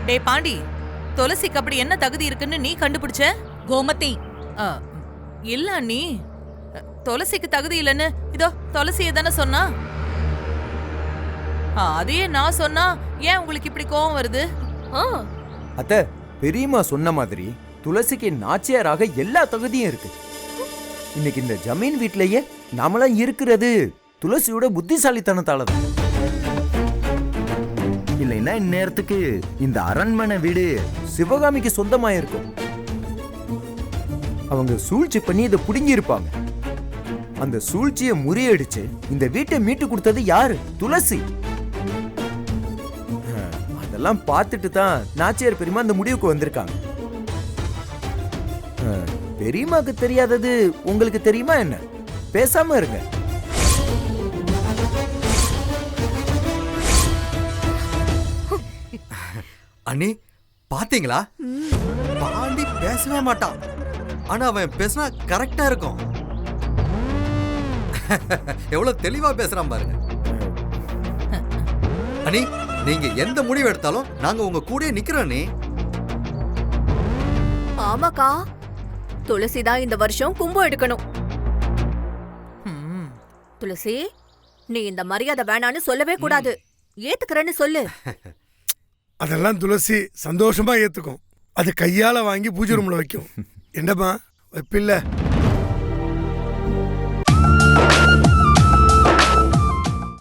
டேய் பாண்டி, துளசிக்கு அப்படி என்ன தகுதி இருக்குன்னு நீ கண்டுபிடிச்ச? கோமதி, ஆ, இல்ல நீ துளசிக்கு தகுதி இல்லைன்னு இதோ துளசியை தானே சொன்னா. அதையே நான் சொன்னா ஏன் உங்களுக்கு இப்படி கோவம் வருது? அத்த, பெரியம்மா சொன்ன மாதிரி துளசிக்கு நாச்சியாராக எல்லா தகுதியும் இருக்கு. இன்னைக்கு இந்த ஜமீன் வீட்லயே நாமெல்லாம் இருக்கிறது துளசியோட புத்திசாலித்தனத்தால தான். இல்லைன்னா இந்நேரத்துக்கு இந்த அரண்மனை வீடு சிவகாமிக்கு சொந்தமா இருக்கும். அவங்க சூழ்ச்சி பண்ணி இதை புடுங்கி இருப்பாங்க. அந்த சூழ்ச்சியை முறியடிச்சு இந்த வீட்டை மீட்டு கொடுத்தது யாரு? துளசி. அதெல்லாம் பார்த்துட்டு தான் நாச்சியார் பெரியம்மா அந்த முடிவுக்கு வந்திருக்காங்க. பெரியம்மாக்கு தெரியாதது உங்களுக்கு தெரியுமா என்ன? பேசாம இருங்க. அண்ணி பாத்தீங்களா, பாண்டி பேசவே மாட்டான், ஆனா அவன் பேசினா கரெக்டா இருக்கும். எவ்வளவு தெளிவா பேசுறான் பாருங்க. அண்ணி, நீங்க எந்த முடிவு எடுத்தாலும் நாங்க உங்க கூடயே நிக்கிறோம் அண்ணி. ஆமாக்கா, துளசிதான் இந்த வருஷம் கும்பம் எடுக்கணும். துளசி, நீ இந்த மரியாதை வேணான்னு சொல்லவே கூடாது. ஏத்துக்கிறேன்னு சொல்லு. அதெல்லாம் துளசி சந்தோஷமா ஏத்துக்கும். அது கையால வாங்கி பூஜை ரூம்ல வைக்கும். என்னப்பா வைப்பில்ல?